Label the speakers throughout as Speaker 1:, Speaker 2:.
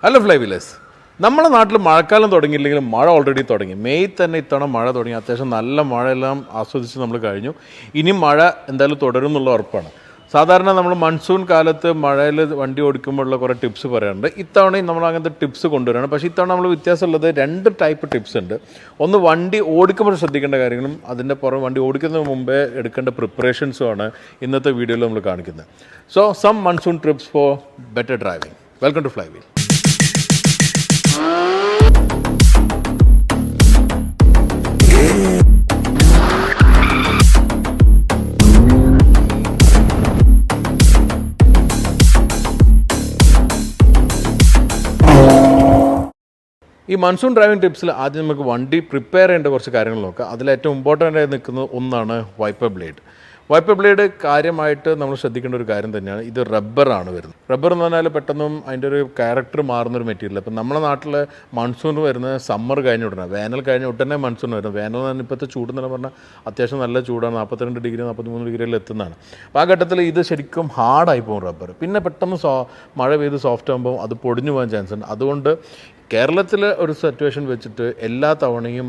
Speaker 1: Hello ഫ്ലൈവിലേഴ്സ്, നമ്മുടെ നാട്ടിൽ മഴക്കാലം തുടങ്ങിയില്ലെങ്കിലും മഴ ഓൾറെഡി തുടങ്ങി. മെയ് തന്നെ ഇത്തവണ മഴ തുടങ്ങി. അത്യാവശ്യം നല്ല മഴയെല്ലാം ആസ്വദിച്ച് നമ്മൾ കഴിഞ്ഞു. ഇനി മഴ എന്തായാലും തുടരും എന്നുള്ള ഉറപ്പാണ്. സാധാരണ നമ്മൾ മൺസൂൺ കാലത്ത് മഴയിൽ വണ്ടി ഓടിക്കുമ്പോഴുള്ള കുറേ ടിപ്സ് പറയാറുണ്ട്. ഇത്തവണയും നമ്മൾ അങ്ങനത്തെ ടിപ്സ് കൊണ്ടുവരികയാണ്. പക്ഷേ ഇത്തവണ നമ്മൾ വ്യത്യാസമുള്ളത് 2 ടൈപ്പ് ടിപ്സ് ഉണ്ട്. ഒന്ന്, വണ്ടി ഓടിക്കുമ്പോൾ ശ്രദ്ധിക്കേണ്ട കാര്യങ്ങളും അതിൻ്റെ പുറമെ വണ്ടി ഓടിക്കുന്നതിന് മുമ്പേ എടുക്കേണ്ട പ്രിപ്പറേഷൻസുമാണ് ഇന്നത്തെ വീഡിയോയിൽ നമ്മൾ കാണിക്കുന്നത്. So some monsoon trips for better driving. Welcome to fly wheel. ഈ മൺസൂൺ ഡ്രൈവിംഗ് ടിപ്സിൽ ആദ്യം നമുക്ക് വണ്ടി പ്രിപ്പയർ ചെയ്യേണ്ട കുറച്ച് കാര്യങ്ങൾ നോക്കാം. അതിലേറ്റവും ഇമ്പോർട്ടൻ്റ് ആയി നിൽക്കുന്നത് ഒന്നാണ് വൈപ്പർ ബ്ലേഡ്. വൈപ്പർ ബ്ലേഡ് കാര്യമായിട്ട് നമ്മൾ ശ്രദ്ധിക്കേണ്ട ഒരു കാര്യം തന്നെയാണ്. ഇത് റബ്ബറാണ് വരുന്നത്. റബ്ബർ എന്ന് പറഞ്ഞാൽ പെട്ടെന്നും അതിൻ്റെ ഒരു ക്യാരക്ടർ മാറുന്നൊരു മെറ്റീരിയൽ. ഇപ്പം നമ്മുടെ നാട്ടിൽ മൺസൂൺ വരുന്നത് സമ്മർ കഴിഞ്ഞ ഉടനെ, വേനൽ കഴിഞ്ഞ ഉടനെ മൺസൂൺ വരുന്നത്. വേനൽ എന്ന് ഇപ്പോഴത്തെ ചൂടെന്ന് പറഞ്ഞാൽ അത്യാവശ്യം നല്ല ചൂടാണ്, 42 ഡിഗ്രി 43 ഡിഗ്രിയിൽ എത്തുന്നതാണ്. അപ്പോൾ ആ ഘട്ടത്തിൽ ഇത് ശരിക്കും ഹാർഡായി പോകും റബ്ബർ. പിന്നെ പെട്ടെന്ന് മഴ പെയ്ത് സോഫ്റ്റ് ആകുമ്പോൾ അത് പൊടിഞ്ഞു പോകാൻ ചാൻസ് ഉണ്ട്. അതുകൊണ്ട് കേരളത്തിൽ ഒരു സിറ്റുവേഷൻ വെച്ചിട്ട് എല്ലാ തവണയും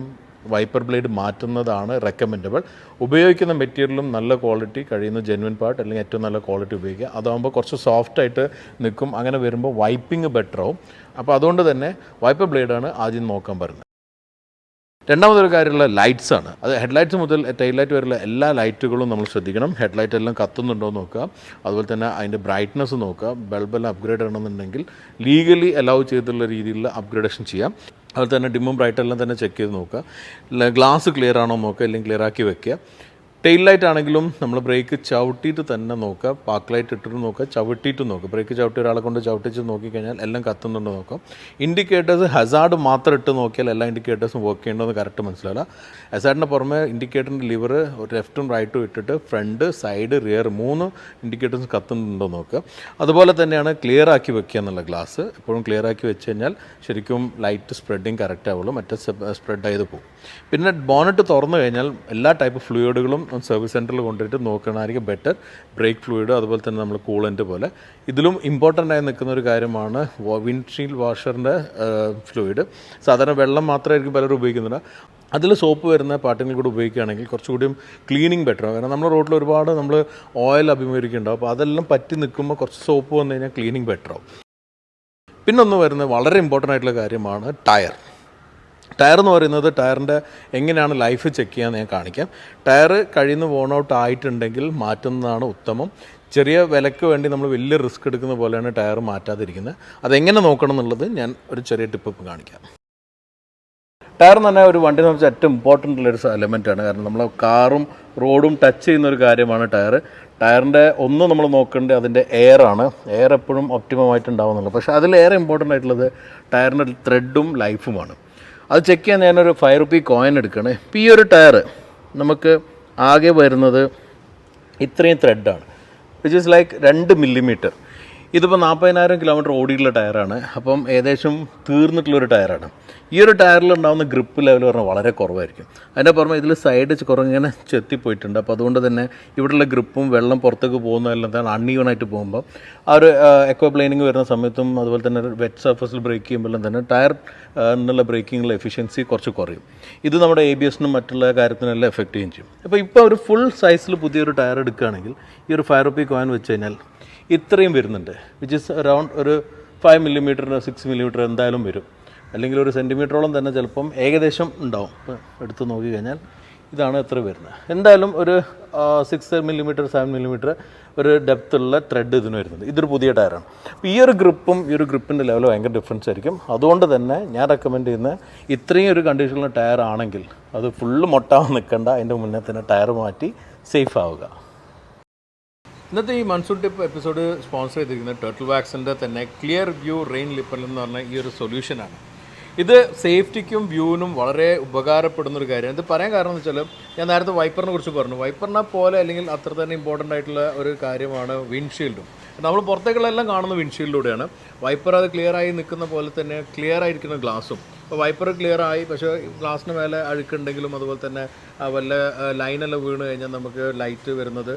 Speaker 1: വൈപ്പർ ബ്ലേഡ് മാറ്റുന്നതാണ് റെക്കമെൻഡബിൾ. ഉപയോഗിക്കുന്ന മെറ്റീരിയലും നല്ല ക്വാളിറ്റി, കഴിയുന്ന ജെന്യുവൻ പാർട്ട് അല്ലെങ്കിൽ ഏറ്റവും നല്ല ക്വാളിറ്റി ഉപയോഗിക്കുക. അതാകുമ്പോൾ കുറച്ച് സോഫ്റ്റായിട്ട് നിൽക്കും. അങ്ങനെ വരുമ്പോൾ വൈപ്പിംഗ് ബെറ്റർ ആവും. അപ്പോൾ അതുകൊണ്ട് തന്നെ വൈപ്പർ ബ്ലേഡാണ് ആദ്യം നോക്കാൻ പറയുന്നത്. രണ്ടാമതൊരു കാര്യമുള്ള ലൈറ്റ്സ് ആണ്. അത് ഹെഡ്ലൈറ്റ്സ് മുതൽ ടെയിൽ ലൈറ്റ് വരെയുള്ള എല്ലാ ലൈറ്റുകളും നമ്മൾ ശ്രദ്ധിക്കണം. ഹെഡ്ലൈറ്റ് എല്ലാം കത്തുന്നുണ്ടോ എന്ന് നോക്കുക. അതുപോലെ തന്നെ അതിൻ്റെ ബ്രൈറ്റ്നസ് നോക്കുക. ബൾബെല്ലാം അപ്ഗ്രേഡ് ചെയ്യണമെന്നുണ്ടെങ്കിൽ ലീഗലി അലൗ ചെയ്തിട്ടുള്ള രീതിയിലുള്ള അപ്ഗ്രേഡേഷൻ ചെയ്യാം. അതുപോലെ തന്നെ ഡിമ്മും ബ്രൈറ്റ് എല്ലാം തന്നെ ചെക്ക് ചെയ്ത് നോക്കുക. ഗ്ലാസ് ക്ലിയർ ആണോ നോക്കുക, അല്ലെങ്കിൽ ക്ലിയർ ആക്കി വെക്കുക. ടെയിൽ ലൈറ്റ് ആണെങ്കിലും നമ്മൾ ബ്രേക്ക് ചവിട്ടിയിട്ട് തന്നെ നോക്കുക. പാർക്ക് ലൈറ്റ് ഇട്ടിട്ട് നോക്കുക, ചവിട്ടിയിട്ട് നോക്കുക. ബ്രേക്ക് ചവിട്ടി ഒരാളെ കൊണ്ട് ചവിട്ടിച്ച് നോക്കിക്കഴിഞ്ഞാൽ എല്ലാം കത്തുന്നുണ്ടോ നോക്കാം. ഇൻഡിക്കേറ്റേഴ്സ് ഹസാർഡ് മാത്രം ഇട്ട് നോക്കിയാൽ എല്ലാ ഇൻഡിക്കേറ്റേഴ്സും വർക്ക് ചെയ്യണമെന്ന് കറക്റ്റ് മനസ്സിലാവില്ല. ഹസാർഡിൻ്റെ പുറമെ ഇൻഡിക്കേറ്ററിൻ്റെ ലിവർ ഒരു ലെഫ്റ്റും റൈറ്റും ഇട്ടിട്ട് ഫ്രണ്ട്, സൈഡ്, റിയർ 3 ഇൻഡിക്കേറ്റേഴ്സ് കത്തുന്നുണ്ടോ നോക്കുക. അതുപോലെ തന്നെയാണ് ക്ലിയർ ആക്കി വെക്കുക എന്നുള്ള ഗ്ലാസ്. എപ്പോഴും ക്ലിയർ ആക്കി വെച്ച് കഴിഞ്ഞാൽ ശരിക്കും ലൈറ്റ് സ്പ്രെഡിങ് കറക്റ്റ് ആവുള്ളൂ, മറ്റേ സ്പ്രെഡ് ചെയ്ത് പോകും. പിന്നെ ബോണറ്റ് തുറന്നു കഴിഞ്ഞാൽ എല്ലാ ടൈപ്പ് ഫ്ലൂയിഡുകളും സർവീസ് സെൻറ്ററിൽ കൊണ്ടുപോയിട്ട് നോക്കണമായിരിക്കും ബെറ്റർ. ബ്രേക്ക് ഫ്ലൂയിഡ്, അതുപോലെ തന്നെ നമ്മൾ കൂളൻ്റ് പോലെ. ഇതിലും ഇമ്പോർട്ടൻ്റ് ആയി നിൽക്കുന്ന ഒരു കാര്യമാണ് വിൻഡ്ഷീൽഡ് വാഷറിൻ്റെ ഫ്ലൂയിഡ്. സാധാരണ വെള്ളം മാത്രമായിരിക്കും പലരും ഉപയോഗിക്കുന്നില്ല. അതിൽ സോപ്പ് വരുന്ന പാർട്ടികൾ കൂടെ ഉപയോഗിക്കുകയാണെങ്കിൽ കുറച്ചുകൂടിയും ക്ലീനിങ് ബെറ്റർ ആവും. കാരണം നമ്മുടെ റോഡിൽ ഒരുപാട് നമ്മൾ ഓയിൽ അഭിമുഖീകരിക്കുന്നുണ്ടാവും. അപ്പോൾ അതെല്ലാം പറ്റി നിൽക്കുമ്പോൾ കുറച്ച് സോപ്പ് വന്നു കഴിഞ്ഞാൽ ക്ലീനിങ് ബെറ്റർ ആവും. പിന്നൊന്ന് വരുന്നത് വളരെ ഇമ്പോർട്ടൻ്റ് ആയിട്ടുള്ള കാര്യമാണ് ടയർ. ടയർ എന്ന് പറയുന്നത് ടയറിൻ്റെ എങ്ങനെയാണ് ലൈഫ് ചെക്ക് ചെയ്യാൻ ഞാൻ കാണിക്കാം. ടയർ കഴിയുന്ന വോൺ ഔട്ട് ആയിട്ടുണ്ടെങ്കിൽ മാറ്റുന്നതാണ് ഉത്തമം. ചെറിയ വിലക്ക് വേണ്ടി നമ്മൾ വലിയ റിസ്ക് എടുക്കുന്ന പോലെയാണ് ടയർ മാറ്റാതിരിക്കുന്നത്. അതെങ്ങനെ നോക്കണം എന്നുള്ളത് ഞാൻ ഒരു ചെറിയ ടിപ്പ് ഇപ്പം കാണിക്കാം. ടയർ എന്ന് പറഞ്ഞാൽ ഒരു വണ്ടിയെ സംബന്ധിച്ച് ഏറ്റവും ഇമ്പോർട്ടൻ്റ് ഉള്ളൊരു എലമെൻറ്റാണ്. കാരണം നമ്മൾ കാറും റോഡും ടച്ച് ചെയ്യുന്ന ഒരു കാര്യമാണ് ടയർ. ടയറിൻ്റെ ഒന്ന് നമ്മൾ നോക്കേണ്ടത് അതിൻ്റെ എയറാണ്. എയർ എപ്പോഴും ഒപ്റ്റിമമായിട്ടുണ്ടാവുന്നുള്ളൂ. പക്ഷേ അതിലേറെ ഇമ്പോർട്ടൻ്റ് ആയിട്ടുള്ളത് ടയറിൻ്റെ ത്രെഡും ലൈഫുമാണ്. അത് ചെക്ക് ചെയ്യാൻ ഞാനൊരു 5 റുപ്പി കോയിൻ എടുക്കുകയാണ്. ഇപ്പോൾ ഈ ഒരു ടയർ നമുക്ക് ആകെ വരുന്നത് ഇത്രയും ത്രെഡാണ്, വിച്ച് ഈസ് ലൈക്ക് 2 മില്ലിമീറ്റർ. ഇതിപ്പോൾ 40,000 കിലോമീറ്റർ ഓടിയിട്ടുള്ള ടയറാണ്. അപ്പം ഏകദേശം തീർന്നിട്ടുള്ളൊരു ടയറാണ്. ഈ ഒരു ടയറിൽ ഉണ്ടാകുന്ന ഗ്രിപ്പ് ലെവൽ പറഞ്ഞാൽ വളരെ കുറവായിരിക്കും. അതിൻ്റെ പുറമെ ഇതിൽ സൈഡ് കുറങ്ങനെ ചെത്തിപ്പോയിട്ടുണ്ട്. അപ്പോൾ അതുകൊണ്ട് തന്നെ ഇവിടെയുള്ള ഗ്രിപ്പും വെള്ളം പുറത്തേക്ക് പോകുന്നതെല്ലാം തന്നെ അൺഈവണായിട്ട് പോകുമ്പോൾ ആ ഒരു എക്വപ്ലെയിനിങ് വരുന്ന സമയത്തും അതുപോലെ തന്നെ വെറ്റ് സർഫസിൽ ബ്രേക്ക് ചെയ്യുമ്പോഴെല്ലാം തന്നെ ടയർ എന്നുള്ള ബ്രേക്കിങ്ങിലുള്ള എഫിഷ്യൻസി കുറച്ച് കുറയും. ഇത് നമ്മുടെ ABS-നും മറ്റുള്ള കാര്യത്തിനെല്ലാം എഫക്റ്റ് ചെയ്യുകയും ചെയ്യും. ഇപ്പോൾ ഒരു ഫുൾ സൈസിൽ പുതിയൊരു ടയർ എടുക്കുകയാണെങ്കിൽ ഈ ഒരു 5 റുപ്പി കോയിൻ വെച്ച് കഴിഞ്ഞാൽ ഇത്രയും വരുന്നുണ്ട്, വിച്ച് ഇസ് അറൗണ്ട് ഒരു 5 മില്ലിമീറ്ററിന് 6 മില്ലിമീറ്റർ എന്തായാലും വരും. അല്ലെങ്കിൽ ഒരു സെൻറ്റിമീറ്ററോളം തന്നെ ചിലപ്പം ഏകദേശം ഉണ്ടാവും. ഇപ്പോൾ എടുത്ത് നോക്കിക്കഴിഞ്ഞാൽ ഇതാണ് എത്ര വരുന്നത്. എന്തായാലും ഒരു 6 മില്ലിമീറ്റർ 7 മില്ലിമീറ്റർ ഒരു ഡെപ്ത്തുള്ള ത്രെഡ് ഇതിന് വരുന്നത്. ഇതൊരു പുതിയ ടയറാണ്. അപ്പോൾ ഈ ഒരു ഗ്രിപ്പിൻ്റെ ലെവൽ ഭയങ്കര ഡിഫറൻസ് ആയിരിക്കും. അതുകൊണ്ട് തന്നെ ഞാൻ റെക്കമെൻഡ് ചെയ്യുന്ന ഇത്രയും ഒരു കണ്ടീഷനുള്ള ടയർ ആണെങ്കിൽ അത് ഫുള്ള് മൊട്ടാവാൻ നിൽക്കേണ്ട, അതിൻ്റെ മുന്നേ തന്നെ ടയർ മാറ്റി സേഫ് ആവുക. ഇന്നത്തെ ഈ മൺസൂൺ ടിപ്പ് എപ്പിസോഡ് സ്പോൺസർ ചെയ്തിരിക്കുന്നത് ടർട്ടിൽ വാക്സിൻ്റെ തന്നെ ക്ലിയർ വ്യൂ റെയിൻ ലിപ്പൽ എന്ന് പറഞ്ഞ ഈ ഒരു സൊല്യൂഷനാണ്. ഇത് സേഫ്റ്റിക്കും വ്യൂവിനും വളരെ ഉപകാരപ്പെടുന്നൊരു കാര്യമാണ്. ഇത് പറയാൻ കാരണം എന്ന് വെച്ചാൽ ഞാൻ നേരത്തെ വൈപ്പറിനെ കുറിച്ച് പറഞ്ഞു. വൈപ്പറിനെ പോലെ അല്ലെങ്കിൽ അത്ര തന്നെ ഇമ്പോർട്ടൻ്റ് ആയിട്ടുള്ള ഒരു കാര്യമാണ് വിൻഡ്ഷീൽഡും. നമ്മൾ പുറത്തേക്കുള്ളതെല്ലാം കാണുന്ന വിൻഡ്ഷീൽഡിലൂടെയാണ്. വൈപ്പർ അത് ക്ലിയറായി നിൽക്കുന്ന പോലെ തന്നെ ക്ലിയർ ആയിരിക്കുന്ന ഗ്ലാസും. അപ്പോൾ വൈപ്പർ ക്ലിയർ ആയി, പക്ഷേ ഗ്ലാസിന് മേലെ അഴുക്കുണ്ടെങ്കിലും അതുപോലെ തന്നെ വല്ല ലൈനെല്ലാം വീണ് കഴിഞ്ഞാൽ നമുക്ക് ലൈറ്റ് വരുന്നത്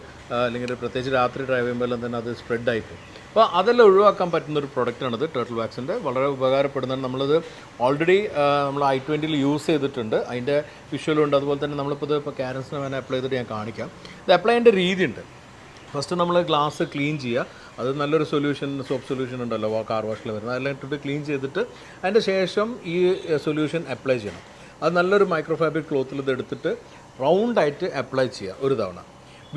Speaker 1: അല്ലെങ്കിൽ പ്രത്യേകിച്ച് രാത്രി ഡ്രൈവ് ചെയ്യുമ്പോൾ തന്നെ അത് സ്പ്രെഡായിപ്പോകും. അപ്പോൾ അതെല്ലാം ഒഴിവാക്കാൻ പറ്റുന്നൊരു പ്രൊഡക്റ്റാണിത് ടർട്ടിൽ വാക്സിൻ്റെ. വളരെ ഉപകാരപ്പെടുന്നതാണ്. നമ്മളത് ഓൾറെഡി നമ്മൾ i20 യൂസ് ചെയ്തിട്ടുണ്ട്. അതിൻ്റെ വിഷ്വലുണ്ട്. അതുപോലെ തന്നെ നമ്മളിപ്പോൾ ഇത് ഇപ്പോൾ കാരൻസിന് വേണേൽ അപ്ലൈ ചെയ്തിട്ട് ഞാൻ കാണിക്കാം. ഇത് അപ്ലൈ ചെയ്യേണ്ട രീതിയുണ്ട്. ഫസ്റ്റ് നമ്മൾ ഗ്ലാസ് ക്ലീൻ ചെയ്യുക. അത് നല്ലൊരു സൊല്യൂഷൻ, സോപ്പ് സൊല്യൂഷൻ ഉണ്ടല്ലോ കാർ വാഷിൽ വരുന്നത്, അതെല്ലാം ഇട്ടിട്ട് ക്ലീൻ ചെയ്തിട്ട് അതിൻ്റെ ശേഷം ഈ സൊല്യൂഷൻ അപ്ലൈ ചെയ്യണം. അത് നല്ലൊരു മൈക്രോ ഫാബ്രിക് ക്ലോത്തിൽ ഇത് എടുത്തിട്ട് റൗണ്ടായിട്ട് അപ്ലൈ ചെയ്യുക ഒരു തവണ.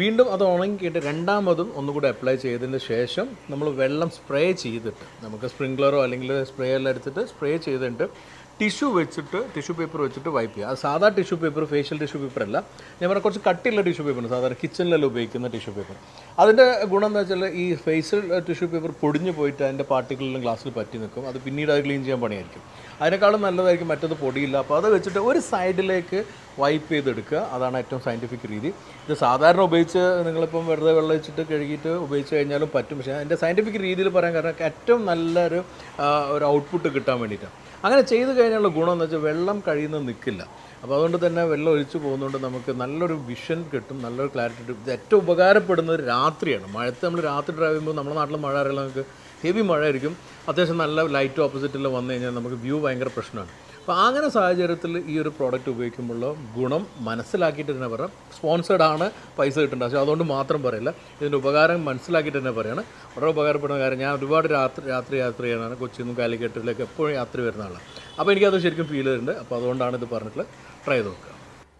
Speaker 1: വീണ്ടും അത് ഉണങ്ങിയിട്ട് രണ്ടാമതും ഒന്നുകൂടി അപ്ലൈ ചെയ്തതിന് ശേഷം നമ്മൾ വെള്ളം സ്പ്രേ ചെയ്തിട്ട്, നമുക്ക് സ്പ്രിംഗ്ലറോ അല്ലെങ്കിൽ സ്പ്രേ എല്ലാം എടുത്തിട്ട് സ്പ്രേ ചെയ്തിട്ട് ടിഷ്യൂ പേപ്പർ വെച്ചിട്ട് വൈപ്പ് ചെയ്യുക. അത് സാധാ tissue paper, facial tissue paper അല്ല, ഞാൻ പറഞ്ഞ കുറച്ച് കട്ടിയുള്ള ടിഷ്യൂ പേപ്പർ, സാധാരണ കിച്ചണിലെല്ലാം ഉപയോഗിക്കുന്ന ടിഷ്യൂ പേപ്പർ. അതിൻ്റെ ഗുണം എന്താ വെച്ചാൽ ഈ ഫേഷ്യൽ ടിഷ്യൂ പേപ്പർ പൊടിഞ്ഞു പോയിട്ട് അതിൻ്റെ പാർട്ടിക്കിളിലും ഗ്ലാസ്സിൽ പറ്റി നിൽക്കും. അത് പിന്നീട് അത് ക്ലീൻ ചെയ്യാൻ പണിയായിരിക്കും. അതിനേക്കാളും നല്ലതായിരിക്കും മറ്റത് പൊടിയില്ല. അപ്പോൾ അത് വെച്ചിട്ട് ഒരു സൈഡിലേക്ക് വൈപ്പ് ചെയ്തെടുക്കുക. അതാണ് ഏറ്റവും സയൻറ്റിഫിക് രീതി. ഇത് സാധാരണ ഉപയോഗിച്ച് നിങ്ങളിപ്പം വെറുതെ വെള്ളം വെച്ചിട്ട് കഴുകിയിട്ട് ഉപയോഗിച്ച് കഴിഞ്ഞാലും പറ്റും. പക്ഷേ അതിൻ്റെ സയൻറ്റിഫിക് രീതിയിൽ പറയാൻ കാരണം ഏറ്റവും നല്ലൊരു ഔട്ട്പുട്ട് കിട്ടാൻ വേണ്ടിയിട്ടാണ്. അങ്ങനെ ചെയ്ത് കഴിഞ്ഞുള്ള ഗുണം എന്ന് വെച്ചാൽ വെള്ളം കഴിയുന്നത് നിൽക്കില്ല. അപ്പോൾ അതുകൊണ്ട് തന്നെ വെള്ളം ഒഴിച്ച് പോകുന്നതുകൊണ്ട് നമുക്ക് നല്ലൊരു വിഷൻ കിട്ടും, നല്ലൊരു ക്ലാരിറ്റി കിട്ടും. ഇത് ഏറ്റവും ഉപകാരപ്പെടുന്നത് രാത്രിയാണ്. മഴത്ത് നമ്മൾ രാത്രി ഡ്രൈവ് ചെയ്യുമ്പോൾ നമ്മുടെ നാട്ടിൽ മഴ അറിയില്ല, നമുക്ക് ഹെവി മഴ ആയിരിക്കും. അത്യാവശ്യം നല്ല ലൈറ്റ് ഓപ്പോസിറ്റിൽ വന്നു കഴിഞ്ഞാൽ നമുക്ക് വ്യൂ ഭയങ്കര പ്രശ്നമാണ്. അപ്പോൾ അങ്ങനെ സാഹചര്യത്തിൽ ഈ ഒരു പ്രോഡക്റ്റ് ഉപയോഗിക്കുമ്പോഴുള്ള ഗുണം മനസ്സിലാക്കിയിട്ട് തന്നെ പറയാം. സ്പോൺസേഡ് ആണ്, പൈസ കിട്ടേണ്ട, പക്ഷേ അതുകൊണ്ട് മാത്രം പറയില്ല. ഇതിൻ്റെ ഉപകാരം മനസ്സിലാക്കിയിട്ട് തന്നെ പറയുകയാണ്. വളരെ ഉപകാരപ്പെടുന്ന കാര്യം. ഞാൻ ഒരുപാട് രാത്രി യാത്ര ചെയ്യാനാണ്. കൊച്ചിയിൽ നിന്നും കാലിക്കറ്റിലേക്ക് എപ്പോഴും യാത്ര വരുന്ന ആളാണ്. അപ്പോൾ എനിക്കത് ശരിക്കും ഫീൽ ചെയ്തിട്ടുണ്ട്. അപ്പോൾ അതുകൊണ്ടാണ് ഇത് പറഞ്ഞിട്ടുള്ളത്. ട്രൈ ചെയ്ത് നോക്കുക.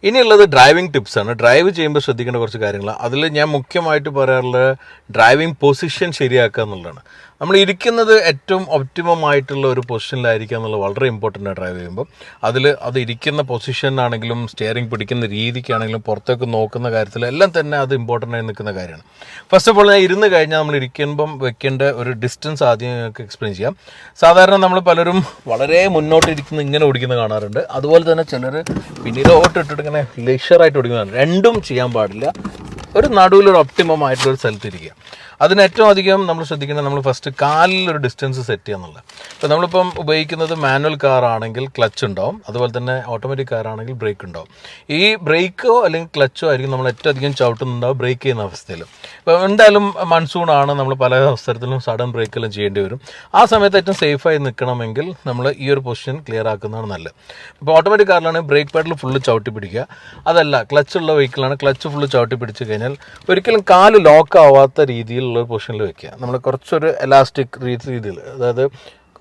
Speaker 1: ഇനിയുള്ളത് ഡ്രൈവിംഗ് ടിപ്സാണ്. ഡ്രൈവ് ചെയ്യുമ്പോൾ ശ്രദ്ധിക്കേണ്ട കുറച്ച് കാര്യങ്ങളാണ്. അതിൽ ഞാൻ മുഖ്യമായിട്ട് പറയാറുള്ളത് ഡ്രൈവിംഗ് പൊസിഷൻ ശരിയാക്കുക എന്നുള്ളതാണ്. നമ്മൾ ഇരിക്കുന്നത് ഏറ്റവും ഒപ്റ്റിമം ആയിട്ടുള്ള ഒരു പൊസിഷനിലായിരിക്കുക എന്നുള്ളത് വളരെ ഇമ്പോർട്ടൻ്റ് ആണ് ഡ്രൈവ് ചെയ്യുമ്പോൾ. അത് ഇരിക്കുന്ന പൊസിഷനാണെങ്കിലും സ്റ്റിയറിംഗ് പിടിക്കുന്ന രീതിക്കാണെങ്കിലും പുറത്തേക്ക് നോക്കുന്ന കാര്യത്തിൽ എല്ലാം തന്നെ അത് ഇമ്പോർട്ടൻ്റ് ആയി നിൽക്കുന്ന കാര്യമാണ്. ഫസ്റ്റ് ഓഫ് ഓൾ ഞാൻ ഇരുന്ന് കഴിഞ്ഞാൽ നമ്മൾ ഇരിക്കുമ്പം വെക്കേണ്ട ഒരു ഡിസ്റ്റൻസ് ആദ്യം ഞങ്ങൾക്ക് എക്സ്പ്ലെയിൻ ചെയ്യാം. സാധാരണ നമ്മൾ പലരും വളരെ മുന്നോട്ടിരിക്കുന്ന ഇങ്ങനെ ഓടിക്കുന്നത് കാണാറുണ്ട്. അതുപോലെ തന്നെ ചിലർ പിന്നിലോട്ട് ഇട്ടിട്ട് ഇങ്ങനെ ലെഷറായിട്ട് ഓടിക്കുന്നതാണ്. രണ്ടും ചെയ്യാൻ പാടില്ല. ഒരു നടുവിലൊരു ഒപ്റ്റിമം ആയിട്ടുള്ളൊരു സ്ഥലത്തിരിക്കുക. അതിന് ഏറ്റവും അധികം നമ്മൾ ശ്രദ്ധിക്കുന്നത് നമ്മൾ ഫസ്റ്റ് കാലിലൊരു ഡിസ്റ്റൻസ് സെറ്റ് ചെയ്യുക എന്നുള്ളത്. ഇപ്പോൾ നമ്മളിപ്പം ഉപയോഗിക്കുന്നത് മാനുവൽ കാർ ആണെങ്കിൽ ക്ലച്ച് ഉണ്ടാവും, അതുപോലെ തന്നെ ഓട്ടോമാറ്റിക് കാർ ആണെങ്കിൽ ബ്രേക്ക് ഉണ്ടാവും. ഈ ബ്രേക്കോ അല്ലെങ്കിൽ ക്ലച്ചോ ആയിരിക്കും നമ്മൾ ഏറ്റവും അധികം ചവിട്ടുന്നുണ്ടാവും ബ്രേക്ക് ചെയ്യുന്ന അവസ്ഥയിൽ. ഇപ്പോൾ എന്തായാലും മൺസൂൺ ആണ്, നമ്മൾ പല അവസരത്തിലും സഡൻ ബ്രേക്കെല്ലാം ചെയ്യേണ്ടി വരും. ആ സമയത്ത് ഏറ്റവും സേഫായി നിൽക്കണമെങ്കിൽ നമ്മൾ ഈ ഒരു പൊസിഷൻ ക്ലിയർ ആക്കുന്നതാണ് നല്ലത്. ഇപ്പോൾ ഓട്ടോമാറ്റിക് കാറിലാണെങ്കിൽ ബ്രേക്ക് പാഡിൽ ഫുള്ള് ചവിട്ടി പിടിക്കുക. അതല്ല ക്ലച്ചുള്ള വെഹിക്കിളാണ്, ക്ലച്ച് ഫുള്ള് ചവിട്ടി പിടിച്ച് കഴിഞ്ഞാൽ ഒരിക്കലും കാല് ലോക്ക് ആവാത്ത രീതിയിലുള്ള പൊസിഷനിൽ വെക്കുക. നമ്മൾ കുറച്ചൊരു എലാസ്റ്റിക് രീതിയിൽ, അതായത്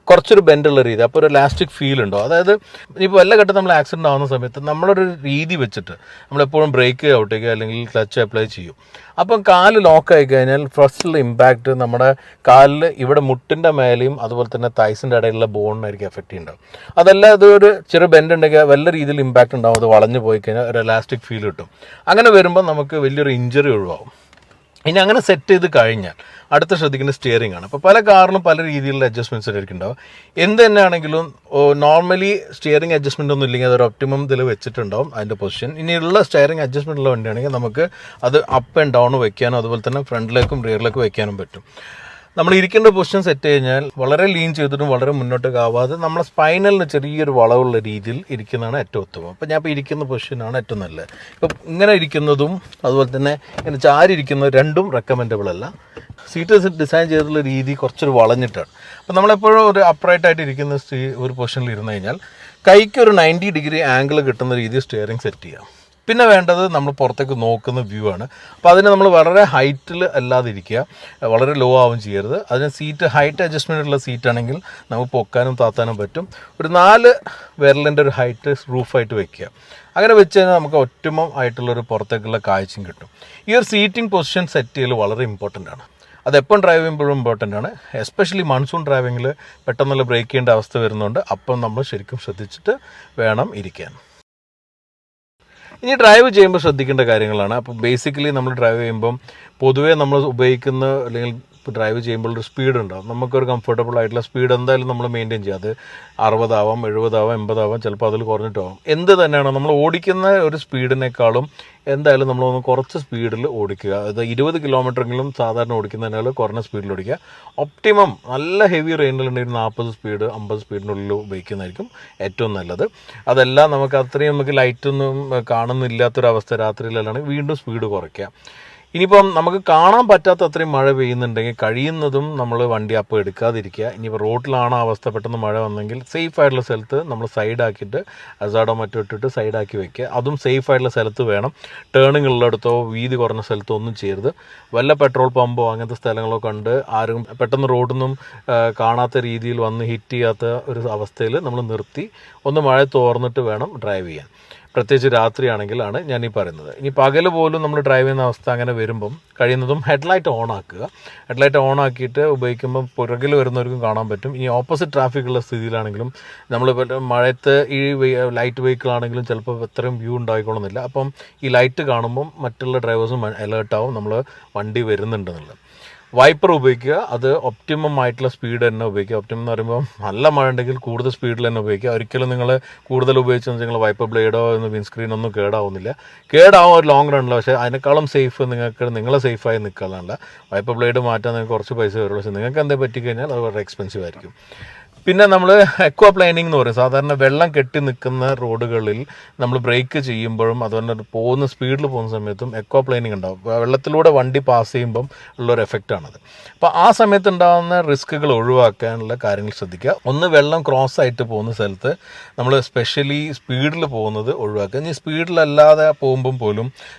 Speaker 1: കുറച്ചൊരു ബെൻഡുള്ള രീതി, അപ്പോൾ ഒരു ഇലാസ്റ്റിക് ഫീൽ ഉണ്ടോ. അതായത് ഇപ്പോൾ എല്ലാ ഘട്ടം നമ്മൾ ആക്സിഡൻ്റ് ആവുന്ന സമയത്ത് നമ്മളൊരു രീതി വെച്ചിട്ട് നമ്മളെപ്പോഴും ബ്രേക്ക് ഔട്ടേക്ക് അല്ലെങ്കിൽ ക്ലച്ച് അപ്ലൈ ചെയ്യും. അപ്പം കാല് ലോക്കായി കഴിഞ്ഞാൽ ഫസ്റ്റുള്ള ഇമ്പാക്റ്റ് നമ്മുടെ കാലിൽ ഇവിടെ മുട്ടിൻ്റെ മേലെയും അതുപോലെ തന്നെ തൈസിൻ്റെ ഇടയിലുള്ള ബോണിനായിരിക്കും എഫക്റ്റ് ചെയ്യുന്നുണ്ടാവും. അതല്ല അതൊരു ചെറിയ ബെൻഡ് ഉണ്ടെങ്കിൽ വല്ല രീതിയിൽ ഇമ്പാക്റ്റ് ഉണ്ടാവും. അത് വളഞ്ഞു പോയി കഴിഞ്ഞാൽ ഒരു ഇലാസ്റ്റിക് ഫീൽ കിട്ടും. അങ്ങനെ വരുമ്പോൾ നമുക്ക് വലിയൊരു ഇഞ്ചറി ഒഴിവാകും. ഇനി അങ്ങനെ സെറ്റ് ചെയ്ത് കഴിഞ്ഞാൽ അടുത്ത ശ്രദ്ധിക്കുന്ന സ്റ്റിയറിംഗ് ആണ്. അപ്പോൾ പല കാറിലും പല രീതിയിലുള്ള അഡ്ജസ്റ്റ്മെൻറ്റ്സ് ആയിരിക്കും ഉണ്ടാവും. എന്ത് തന്നെയാണെങ്കിലും നോർമലി സ്റ്റിയറിംഗ് അഡ്ജസ്റ്റ്മെൻ്റ് ഒന്നും ഇല്ലെങ്കിൽ അതൊരു ഒപ്റ്റിമം ഇതിൽ വെച്ചിട്ടുണ്ടാവും അതിൻ്റെ പൊസിഷൻ. ഇനിയുള്ള സ്റ്റിയറിംഗ് അഡ്ജസ്റ്റ്മെൻ്റ് ഉള്ള വണ്ടിയാണെങ്കിൽ നമുക്ക് അത് അപ്പ് ആൻഡ് ഡൗൺ വയ്ക്കാനും അതുപോലെ തന്നെ ഫ്രണ്ടിലേക്കും റിയറിലേക്കും വയ്ക്കാനും പറ്റും. നമ്മൾ ഇരിക്കേണ്ട പൊസിഷൻ സെറ്റ് കഴിഞ്ഞാൽ വളരെ ലീൻ ചെയ്തിട്ടും വളരെ മുന്നോട്ടേക്ക് ആവാതെ നമ്മളെ സ്പൈനലിന് ചെറിയൊരു വളവുള്ള രീതിയിൽ ഇരിക്കുന്നതാണ് ഏറ്റവും ഉത്തമം. അപ്പോൾ ഞാൻ ഇപ്പോൾ ഇരിക്കുന്ന പൊസിഷനാണ് ഏറ്റവും നല്ലത്. ഇപ്പം ഇങ്ങനെ ഇരിക്കുന്നതും അതുപോലെ തന്നെ ഇങ്ങനെ ചാരിയിരിക്കുന്നതും രണ്ടും റെക്കമെൻഡബിൾ അല്ല. സീറ്റ് ഡിസൈൻ ചെയ്തിട്ടുള്ള രീതി കുറച്ചൊരു വളഞ്ഞിട്ടാണ്. അപ്പോൾ നമ്മളെപ്പോഴും ഒരു അപ്രൈറ്റായിട്ട് ഇരിക്കുന്ന ഒരു പൊസിഷനിൽ ഇരുന്ന് കഴിഞ്ഞാൽ കൈക്ക് ഒരു 90 ഡിഗ്രി ആംഗിൾ കിട്ടുന്ന രീതിയിൽ സ്റ്റിയറിംഗ് സെറ്റ് ചെയ്യാം. പിന്നെ വേണ്ടത് നമ്മൾ പുറത്തേക്ക് നോക്കുന്ന വ്യൂ ആണ്. അപ്പോൾ അതിന് നമ്മൾ വളരെ ഹൈറ്റിൽ അല്ലാതെ ഇരിക്കുക, വളരെ ലോ ആവും ചെയ്യരുത്. അതിന് സീറ്റ് ഹൈറ്റ് അഡ്ജസ്റ്റ്മെൻ്റ് ഉള്ള സീറ്റാണെങ്കിൽ നമുക്ക് പൊക്കാനും താത്താനും പറ്റും. ഒരു 4 വിരലിൻ്റെ ഒരു ഹൈറ്റ് റൂഫായിട്ട് വെക്കുക. അങ്ങനെ വെച്ച് കഴിഞ്ഞാൽ നമുക്ക് ഒറ്റമം ആയിട്ടുള്ളൊരു പുറത്തേക്കുള്ള കാഴ്ചയും കിട്ടും. ഈ ഒരു സീറ്റിംഗ് പൊസിഷൻ സെറ്റ് ചെയ്യൽ വളരെ ഇമ്പോർട്ടൻ്റ് ആണ്. അതെപ്പം ഡ്രൈവ് ചെയ്യുമ്പോഴും ഇമ്പോർട്ടൻ്റ് ആണ്. എസ്പെഷ്യലി മൺസൂൺ ഡ്രൈവിങ്ങിൽ പെട്ടെന്നുള്ള ബ്രേക്ക് ചെയ്യേണ്ട അവസ്ഥ വരുന്നുണ്ട്. അപ്പം നമ്മൾ ശരിക്കും ശ്രദ്ധിച്ചിട്ട് വേണം ഇരിക്കാൻ. ഇനി ഡ്രൈവ് ചെയ്യുമ്പോൾ ശ്രദ്ധിക്കേണ്ട കാര്യങ്ങളാണ്. അപ്പോൾ ബേസിക്കലി നമ്മൾ ഡ്രൈവ് ചെയ്യുമ്പം പൊതുവേ നമ്മൾ ഉപയോഗിക്കുന്ന അല്ലെങ്കിൽ ഇപ്പോൾ ഡ്രൈവ് ചെയ്യുമ്പോൾ ഒരു സ്പീഡ് ഉണ്ടാവും. നമുക്കൊരു കംഫർട്ടബിൾ ആയിട്ടുള്ള സ്പീഡ് എന്തായാലും നമ്മൾ മെയിൻറ്റെയിൻ ചെയ്യുക. അത് 60 ആവാം, 70 ആവാം, 80 ആവാം, ചിലപ്പോൾ അതിൽ കുറഞ്ഞിട്ടാവും. എന്ത് തന്നെയാണോ നമ്മൾ ഓടിക്കുന്ന ഒരു സ്പീഡിനേക്കാളും എന്തായാലും നമ്മളൊന്ന് കുറച്ച് സ്പീഡിൽ ഓടിക്കുക. അത് 20 കിലോമീറ്ററെങ്കിലും സാധാരണ ഓടിക്കുന്നതിനാൽ കുറഞ്ഞ സ്പീഡിൽ ഓടിക്കുക. ഒപ്റ്റിമം നല്ല ഹെവി റെയിനിലുണ്ടെങ്കിൽ 40 സ്പീഡ് 50 സ്പീഡിനുള്ളിൽ ഉപയോഗിക്കുന്നതായിരിക്കും ഏറ്റവും നല്ലത്. അതെല്ലാം നമുക്ക് അത്രയും നമുക്ക് ലൈറ്റൊന്നും കാണുന്നില്ലാത്തൊരവസ്ഥ രാത്രിയിലാണെങ്കിൽ വീണ്ടും സ്പീഡ് കുറയ്ക്കുക. ഇനിയിപ്പം നമുക്ക് കാണാൻ പറ്റാത്ത അത്രയും മഴ പെയ്യുന്നുണ്ടെങ്കിൽ കഴിയുന്നതും നമ്മൾ വണ്ടി അപ്പോൾ എടുക്കാതിരിക്കുക. ഇനിയിപ്പോൾ റോഡിലാണ് അവസ്ഥ, പെട്ടെന്ന് മഴ വന്നെങ്കിൽ സേഫ് ആയിട്ടുള്ള സ്ഥലത്ത് നമ്മൾ സൈഡാക്കിയിട്ട് അസാഡോ മറ്റോ ഇട്ടിട്ട് സൈഡാക്കി വെക്കുക. അതും സേഫ് ആയിട്ടുള്ള സ്ഥലത്ത് വേണം. ടേണിംഗ് ഉള്ളിടത്തോ വീതി കുറഞ്ഞ സ്ഥലത്തോ ഒന്നും ചെയ്യരുത്. വല്ല പെട്രോൾ പമ്പോ അങ്ങനത്തെ സ്ഥലങ്ങളോ കണ്ട് ആരും പെട്ടെന്ന് റോഡൊന്നും കാണാത്ത രീതിയിൽ വന്ന് ഹിറ്റ് ചെയ്യാത്ത ഒരു അവസ്ഥയിൽ നമ്മൾ നിർത്തി ഒന്ന് മഴ തോർന്നിട്ട് വേണം ഡ്രൈവ് ചെയ്യാൻ. പ്രത്യേകിച്ച് രാത്രിയാണെങ്കിലാണ് ഞാൻ ഈ പറയുന്നത്. ഇനി പകൽ പോലും നമ്മൾ ഡ്രൈവ് ചെയ്യുന്ന അവസ്ഥ അങ്ങനെ വരുമ്പം കഴിയുന്നതും ഹെഡ്ലൈറ്റ് ഓൺ ആക്കുക. ഹെഡ്ലൈറ്റ് ഓൺ ആക്കിയിട്ട് ഉപയോഗിക്കുമ്പം പുറകിൽ വരുന്നവർക്കും കാണാൻ പറ്റും. ഇനി ഓപ്പോസിറ്റ് ട്രാഫിക്കുള്ള സ്ഥിതിയിലാണെങ്കിലും നമ്മൾ മഴയത്ത് ഈ ലൈറ്റ് വെഹിക്കിൾ ആണെങ്കിലും ചിലപ്പോൾ അത്രയും വ്യൂ ഉണ്ടായിക്കൊള്ളുന്നില്ല. അപ്പം ഈ ലൈറ്റ് കാണുമ്പം മറ്റുള്ള ഡ്രൈവേഴ്സും അലേർട്ടാവും നമ്മൾ വണ്ടി വരുന്നുണ്ടെന്നുള്ളത്. വൈപ്പർ ഉപയോഗിക്കുക. അത് ഒപ്റ്റിമം ആയിട്ടുള്ള സ്പീഡ് തന്നെ ഉപയോഗിക്കുക. ഒപ്റ്റിമം എന്ന് പറയുമ്പോൾ നല്ല മഴ ഉണ്ടെങ്കിൽ കൂടുതൽ സ്പീഡിൽ തന്നെ ഉപയോഗിക്കുക. ഒരിക്കലും നിങ്ങൾ കൂടുതൽ ഉപയോഗിച്ചെന്ന് വെച്ചാൽ വൈപ്പർ ബ്ലേഡോ വിൻസ്ക്രീനൊന്നും കേടാവുന്നില്ല. കേടാവും ഒരു ലോങ് റണ്ണിൽ. പക്ഷേ അതിനേക്കാളും സേഫ് നിങ്ങളെ സേഫായി നിൽക്കാനുള്ള വൈപ്പർ ബ്ലേഡ് മാറ്റാൻ നിങ്ങൾക്ക് കുറച്ച് പൈസ വരുള്ളൂ. പക്ഷേ നിങ്ങൾക്ക് എന്തെങ്കിലും പറ്റിക്കഴിഞ്ഞാൽ അത് വളരെ എക്സ്പെൻസീവ് ആയിരിക്കും. പിന്നെ നമ്മൾ എക്വാ പ്ലെയിനിങ് എന്ന് പറയും. സാധാരണ വെള്ളം കെട്ടി നിൽക്കുന്ന റോഡുകളിൽ നമ്മൾ ബ്രേക്ക് ചെയ്യുമ്പോഴും അതുപോലെ പോകുന്ന സ്പീഡിൽ പോകുന്ന സമയത്തും എക്വാ പ്ലെയിനിങ് ഉണ്ടാവും. വെള്ളത്തിലൂടെ വണ്ടി പാസ് ചെയ്യുമ്പം ഉള്ളൊരു എഫക്റ്റാണത്. അപ്പോൾ ആ സമയത്ത് ഉണ്ടാകുന്ന റിസ്ക്കുകൾ ഒഴിവാക്കാനുള്ള കാര്യങ്ങൾ ശ്രദ്ധിക്കുക. ഒന്ന്, വെള്ളം ക്രോസ് ആയിട്ട് പോകുന്ന സ്ഥലത്ത് നമ്മൾ സ്പെഷ്യലി സ്പീഡിൽ പോകുന്നത് ഒഴിവാക്കുക. ഇനി സ്പീഡിലല്ലാതെ പോകുമ്പം പോലും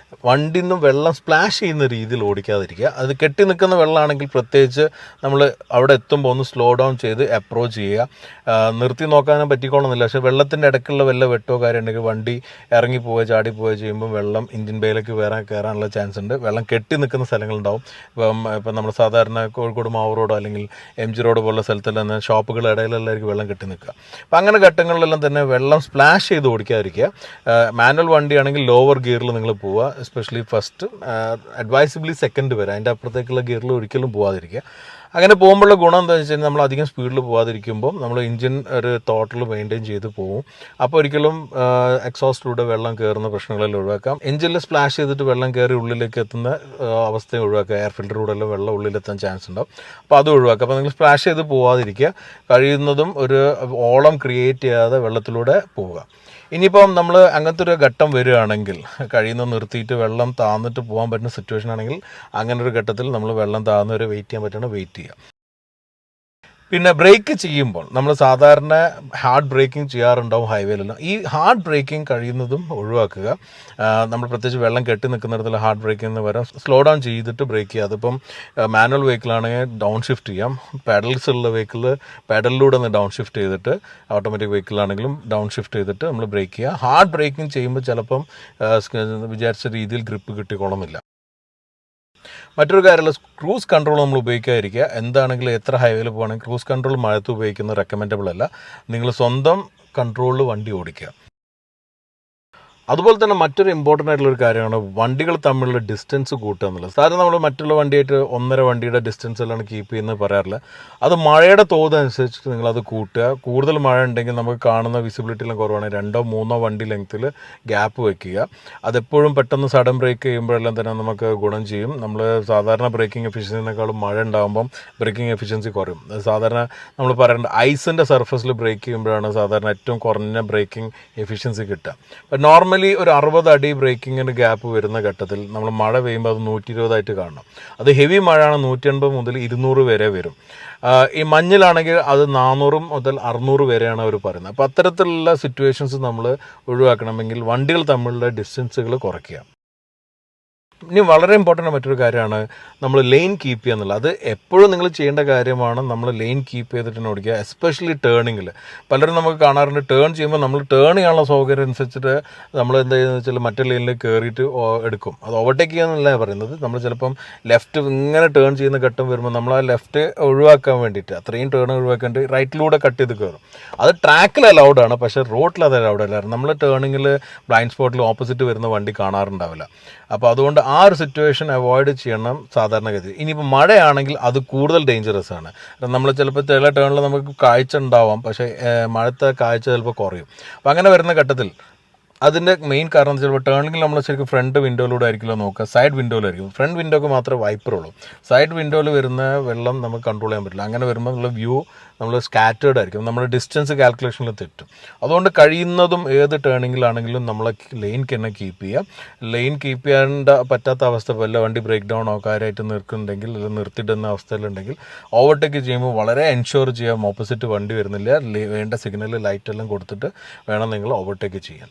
Speaker 1: വണ്ടിയിൽ നിന്നും വെള്ളം സ്പ്ലാഷ് ചെയ്യുന്ന രീതിയിൽ ഓടിക്കാതിരിക്കുക. അത് കെട്ടി നിൽക്കുന്ന വെള്ളമാണെങ്കിൽ പ്രത്യേകിച്ച് നമ്മൾ അവിടെ എത്തുമ്പോൾ ഒന്ന് സ്ലോ ഡൗൺ ചെയ്ത് അപ്രോച്ച് ചെയ്യുക. നിർത്തി നോക്കാനും പറ്റിക്കോണമെന്നില്ല. പക്ഷേ വെള്ളത്തിൻ്റെ ഇടയ്ക്കുള്ള വല്ല വെട്ടോ കാര്യം ഉണ്ടെങ്കിൽ വണ്ടി ഇറങ്ങിപ്പോവുക ചാടിപ്പോവുക ചെയ്യുമ്പോൾ വെള്ളം എഞ്ചിൻ ബേയിലേക്ക് കയറാനുള്ള ചാൻസ് ഉണ്ട്. വെള്ളം കെട്ടി നിൽക്കുന്ന സ്ഥലങ്ങളുണ്ടാവും. ഇപ്പം നമ്മൾ സാധാരണ കോഴിക്കോട് മാവൂർ റോഡോ അല്ലെങ്കിൽ MG റോഡ് പോലുള്ള സ്ഥലത്തെല്ലാം തന്നെ ഷോപ്പുകളുടെ ഇടയിലെല്ലാവർക്കും വെള്ളം കെട്ടി നിൽക്കുക. അപ്പം അങ്ങനെ ഘട്ടങ്ങളിലെല്ലാം തന്നെ വെള്ളം സ്പ്ലാഷ് ചെയ്ത് ഓടിക്കാതിരിക്കുക. മാനുവൽ വണ്ടിയാണെങ്കിൽ ലോവർ ഗിയറിൽ നിങ്ങൾ പോവുക. എസ്പെഷ്യലി ഫസ്റ്റ്, അഡ്വൈസിബിളി സെക്കൻഡ് വരെ. അതിൻ്റെ അപ്പുറത്തേക്കുള്ള ഗിയറിൽ ഒരിക്കലും പോകാതിരിക്കുക. അങ്ങനെ പോകുമ്പോഴുള്ള ഗുണം എന്താണെന്ന് വെച്ച് കഴിഞ്ഞാൽ നമ്മൾ അധികം സ്പീഡിൽ പോകാതിരിക്കുമ്പോൾ നമ്മൾ എഞ്ചിൻ ഒരു തോട്ടിൽ മെയിൻറ്റെയിൻ ചെയ്ത് പോകും. അപ്പോൾ ഒരിക്കലും എക്സോസ്റ്റിലൂടെ വെള്ളം കയറുന്ന പ്രശ്നങ്ങളെല്ലാം ഒഴിവാക്കാം. എഞ്ചിനിൽ സ്പ്ലാഷ് ചെയ്തിട്ട് വെള്ളം കയറി ഉള്ളിലേക്ക് എത്തുന്ന അവസ്ഥയും ഒഴിവാക്കുക. എയർ ഫിൽറ്ററിലൂടെല്ലാം വെള്ളം ഉള്ളിലെത്താൻ ചാൻസ് ഉണ്ടാവും. അപ്പോൾ അത് ഒഴിവാക്കുക. അപ്പോൾ നിങ്ങൾ സ്പ്ലാഷ് ചെയ്ത് പോകാതിരിക്കുക. കഴിയുന്നതും ഒരു ഓളം ക്രിയേറ്റ് ചെയ്യാതെ വെള്ളത്തിലൂടെ പോവുക. ഇനിയിപ്പം നമ്മൾ അങ്ങനത്തെ ഒരു ഘട്ടം വരികയാണെങ്കിൽ, കഴിയുന്ന നിർത്തിയിട്ട് വെള്ളം താന്നിട്ട് പോകാൻ പറ്റുന്ന സിറ്റുവേഷൻ ആണെങ്കിൽ അങ്ങനെ ഒരു ഘട്ടത്തിൽ നമ്മൾ വെള്ളം താഴ്ന്നവരെ വെയിറ്റ് ചെയ്യാൻ പറ്റണം, വെയിറ്റ് ചെയ്യുക. പിന്നെ ബ്രേക്ക് ചെയ്യുമ്പോൾ നമ്മൾ സാധാരണ ഹാർഡ് ബ്രേക്കിംഗ് ചെയ്യാറുണ്ടാവും ഹൈവേയിലെല്ലാം. ഈ ഹാർഡ് ബ്രേക്കിംഗ് കഴിയുന്നതും ഒഴിവാക്കുക. നമ്മൾ പ്രത്യേകിച്ച് വെള്ളം കെട്ടി നിൽക്കുന്നിടത്തുള്ള ഹാർഡ് ബ്രേക്കിംഗ് പകരം സ്ലോ ഡൗൺ ചെയ്തിട്ട് ബ്രേക്ക് ചെയ്യുക. അതിപ്പം മാനുവൽ വെഹിക്കിളാണെങ്കിൽ ഡൗൺ ഷിഫ്റ്റ് ചെയ്യാം. പെഡൽസ് ഉള്ള വെഹിക്കിൾ പെഡലിലൂടെ ഒന്ന് ഡൗൺ ഷിഫ്റ്റ് ചെയ്തിട്ട്, ഓട്ടോമാറ്റിക് വെഹിക്കിളാണെങ്കിലും ഡൗൺ ഷിഫ്റ്റ് ചെയ്തിട്ട് നമ്മൾ ബ്രേക്ക് ചെയ്യുക. ഹാർഡ് ബ്രേക്കിംഗ് ചെയ്യുമ്പോൾ ചിലപ്പം വിചാരിച്ച രീതിയിൽ ഗ്രിപ്പ് കിട്ടിക്കോളുന്നില്ല. മറ്റൊരു കാര്യമുള്ള ക്രൂസ് കൺട്രോൾ നമ്മൾ ഉപയോഗിക്കാതിരിക്കുക. എന്താണെങ്കിലും എത്ര ഹൈവേയിൽ പോകുകയാണെങ്കിൽ ക്രൂസ് കൺട്രോൾ മഴത്ത് ഉപയോഗിക്കുന്നത് റെക്കമെൻഡബിൾ അല്ല. നിങ്ങൾ സ്വന്തം കൺട്രോളിൽ വണ്ടി ഓടിക്കുക. അതുപോലെ തന്നെ മറ്റൊരു ഇമ്പോർട്ടൻ്റ് ആയിട്ടുള്ള ഒരു കാര്യമാണ് വണ്ടികൾ തമ്മിലുള്ള ഡിസ്റ്റൻസ് കൂട്ടുക എന്നുള്ളത്. സാധാരണ നമ്മൾ മറ്റുള്ള വണ്ടിയായിട്ട് 1.5 വണ്ടിയുടെ ഡിസ്റ്റൻസ് എല്ലാം കീപ്പ് ചെയ്യുന്നത് പറയാറില്ല. അത് മഴയുടെ തോത് അനുസരിച്ചിട്ട് നിങ്ങളത് കൂട്ടുക. കൂടുതൽ മഴ ഉണ്ടെങ്കിൽ നമുക്ക് കാണുന്ന വിസിബിലിറ്റിയെല്ലാം കുറവാണെങ്കിൽ 2-3 വണ്ടി ലെങ്ത്തിൽ ഗ്യാപ്പ് വയ്ക്കുക. അതെപ്പോഴും പെട്ടെന്ന് സഡൻ ബ്രേക്ക് ചെയ്യുമ്പോഴെല്ലാം തന്നെ നമുക്ക് ഗുണം ചെയ്യും. നമ്മൾ സാധാരണ ബ്രേക്കിംഗ് എഫിഷ്യൻസിനേക്കാളും മഴ ഉണ്ടാകുമ്പം ബ്രേക്കിംഗ് എഫിഷ്യൻസി കുറയും. സാധാരണ നമ്മൾ പറയേണ്ട ഐസിൻ്റെ സർഫസിൽ ബ്രേക്ക് ചെയ്യുമ്പോഴാണ് സാധാരണ ഏറ്റവും കുറഞ്ഞ ബ്രേക്കിംഗ് എഫിഷ്യൻസി കിട്ടുക. അപ്പം നോർമലി ഒരു 60 അടി ബ്രേക്കിങ്ങിന് ഗ്യാപ്പ് വരുന്ന ഘട്ടത്തിൽ നമ്മൾ മഴ പെയ്യുമ്പോൾ അത് 120 ആയിട്ട് കാണണം. അത് ഹെവി മഴയാണ് 180 മുതൽ 200 വരെ വരും. ഈ മഞ്ഞിലാണെങ്കിൽ അത് 400 മുതൽ 600 വരെയാണ് അവർ പറയുന്നത്. അപ്പോൾ അത്തരത്തിലുള്ള സിറ്റുവേഷൻസ് നമ്മൾ ഒഴിവാക്കണമെങ്കിൽ വണ്ടികൾ തമ്മിലുള്ള ഡിസ്റ്റൻസുകൾ കുറയ്ക്കുക. ഇനി വളരെ ഇമ്പോർട്ടൻ്റ് മറ്റൊരു കാര്യമാണ് നമ്മൾ ലെയിൻ കീപ്പ് ചെയ്യുക എന്നുള്ളത്. അത് എപ്പോഴും നിങ്ങൾ ചെയ്യേണ്ട കാര്യമാണ്. നമ്മൾ ലെയിൻ കീപ്പ് ചെയ്തിട്ട് തന്നെ ഓടിക്കുക. എസ്പെഷ്യലി ടേണിങ്ങിൽ പലരും നമുക്ക് കാണാറുണ്ട്, ടേൺ ചെയ്യുമ്പോൾ നമ്മൾ ടേൺ ചെയ്യാനുള്ള സൗകര്യം അനുസരിച്ചിട്ട് നമ്മൾ എന്താ ചെയ്യുന്നത് വെച്ചാൽ മറ്റേ ലൈനിൽ കയറിയിട്ട് എടുക്കും. അത് ഓവർടേക്ക് ചെയ്യാന്നല്ല പറയുന്നത്. നമ്മൾ ചിലപ്പം ലെഫ്റ്റ് ഇങ്ങനെ ടേൺ ചെയ്യുന്ന ഘട്ടം വരുമ്പോൾ നമ്മൾ ആ ലെഫ്റ്റ് ഒഴിവാക്കാൻ വേണ്ടിയിട്ട്, അത്രയും ടേൺ ഒഴിവാക്കാൻ വേണ്ടി റൈറ്റിലൂടെ കട്ട് ചെയ്ത് കയറും. അത് ട്രാക്കിൽ അലൗഡാണ്, പക്ഷേ റോഡിൽ അത് അലൗഡ് അല്ലായിരുന്നു. നമ്മൾ ടേണിങ്ങിൽ ബ്ലൈൻഡ് സ്പോട്ടിൽ ഓപ്പോസിറ്റ് വരുന്ന വണ്ടി കാണാറുണ്ടാവില്ല. അപ്പോൾ അതുകൊണ്ട് ആ ഒരു സിറ്റുവേഷൻ അവോയ്ഡ് ചെയ്യണം സാധാരണഗതി. ഇനിയിപ്പോൾ മഴയാണെങ്കിൽ അത് കൂടുതൽ ഡേഞ്ചറസ് ആണ്. നമ്മൾ ചിലപ്പോൾ ചില ടേണിൽ നമുക്ക് കാഴ്ച ഉണ്ടാവാം, പക്ഷേ മഴത്തെ കാഴ്ച ചിലപ്പോൾ കുറയും. അപ്പോൾ അങ്ങനെ വരുന്ന ഘട്ടത്തിൽ അതിൻ്റെ മെയിൻ കാരണം ചിലപ്പോൾ ടേണിങ്ങിൽ നമ്മൾ ശരിക്കും ഫ്രണ്ട് വിൻഡോയിലൂടെ ആയിരിക്കില്ല നോക്കുക, സൈഡ് വിൻഡോയിലായിരിക്കും. ഫ്രണ്ട് വിൻഡോക്ക് മാത്രമേ വൈപ്പറുള്ളൂ. സൈഡ് വിൻഡോയിൽ വരുന്ന വെള്ളം നമുക്ക് കൺട്രോൾ ചെയ്യാൻ പറ്റില്ല. അങ്ങനെ വരുമ്പോൾ ഉള്ള വ്യൂ നമ്മൾ സ്കാറ്റേർഡ് ആയിരിക്കും, നമ്മുടെ ഡിസ്റ്റൻസ് കാൽക്കുലേഷനിൽ തെറ്റും. അതുകൊണ്ട് കഴിയുന്നതും ഏത് ടേണിങ്ങിലാണെങ്കിലും നമ്മളെ ലെയിൻ തന്നെ കീപ്പ് ചെയ്യുക. ലെയിൻ കീപ്പ് ചെയ്യാൻ പറ്റാത്ത അവസ്ഥ വല്ല വണ്ടി ബ്രേക്ക് ഡൗണോ കാര്യമായിട്ട് നിൽക്കുന്നുണ്ടെങ്കിൽ അല്ലെങ്കിൽ നിർത്തിയിടുന്ന അവസ്ഥയിലുണ്ടെങ്കിൽ ഓവർടേക്ക് ചെയ്യുമ്പോൾ വളരെ എൻഷുർ ചെയ്യാം ഓപ്പോസിറ്റ് വണ്ടി വരുന്നില്ല, വേണ്ട സിഗ്നൽ ലൈറ്റ് എല്ലാം കൊടുത്തിട്ട് വേണം നിങ്ങൾ ഓവർടേക്ക് ചെയ്യാൻ.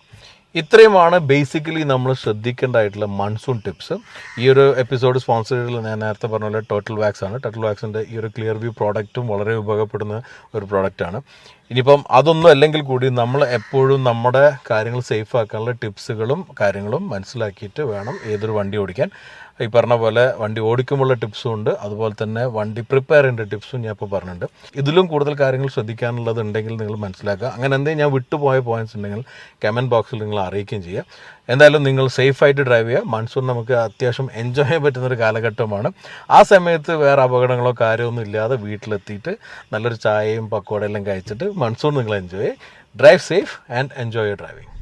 Speaker 1: ഇത്രയുമാണ് ബേസിക്കലി നമ്മൾ ശ്രദ്ധിക്കേണ്ടതായിട്ടുള്ള മൺസൂൺ ടിപ്സ്. ഈ ഒരു എപ്പിസോഡ് സ്പോൺസർ ചെയ്തത് ഞാൻ നേരത്തെ പറഞ്ഞ പോലെ ടോട്ടൽ വാക്സ് ആണ്. ടോട്ടൽ വാക്സിൻ്റെ ഈ ഒരു ക്ലിയർ വ്യൂ പ്രോഡക്റ്റും വളരെ ഉപയോഗപ്പെടുന്ന ഒരു പ്രോഡക്റ്റാണ്. ഇനിയിപ്പം അതൊന്നും അല്ലെങ്കിൽ കൂടി നമ്മൾ എപ്പോഴും നമ്മുടെ കാര്യങ്ങൾ സേഫ് ആക്കാനുള്ള ടിപ്സുകളും കാര്യങ്ങളും മനസ്സിലാക്കിയിട്ട് വേണം ഏതൊരു വണ്ടി ഓടിക്കാൻ. ഈ പറഞ്ഞ പോലെ വണ്ടി ഓടിക്കുമ്പോഴുള്ള ടിപ്സും ഉണ്ട്, അതുപോലെ തന്നെ വണ്ടി പ്രിപ്പയർ ചെയ്യേണ്ട ടിപ്സും ഞാൻ ഇപ്പോൾ പറഞ്ഞിട്ടുണ്ട്. ഇതിലും കൂടുതൽ കാര്യങ്ങൾ ശ്രദ്ധിക്കാനുള്ളത് ഉണ്ടെങ്കിൽ നിങ്ങൾ മനസ്സിലാക്കുക. അങ്ങനെ എന്തെങ്കിലും ഞാൻ വിട്ടുപോയ പോയിന്റ്സ് ഉണ്ടെങ്കിൽ കമൻറ്റ് ബോക്സിൽ നിങ്ങൾ അറിയിക്കുകയും ചെയ്യുക. എന്തായാലും നിങ്ങൾ സേഫായിട്ട് ഡ്രൈവ് ചെയ്യുക. മൺസൂൺ നമുക്ക് അത്യാവശ്യം എൻജോയ് ചെയ്യാൻ പറ്റുന്നൊരു കാലഘട്ടമാണ്. ആ സമയത്ത് വേറെ അപകടങ്ങളോ കാര്യമൊന്നും ഇല്ലാതെ വീട്ടിലെത്തിയിട്ട് നല്ലൊരു ചായയും പക്കോടയെല്ലാം കഴിച്ചിട്ട് മൺസൂൺ നിങ്ങൾ enjoy. Drive safe and enjoy your driving.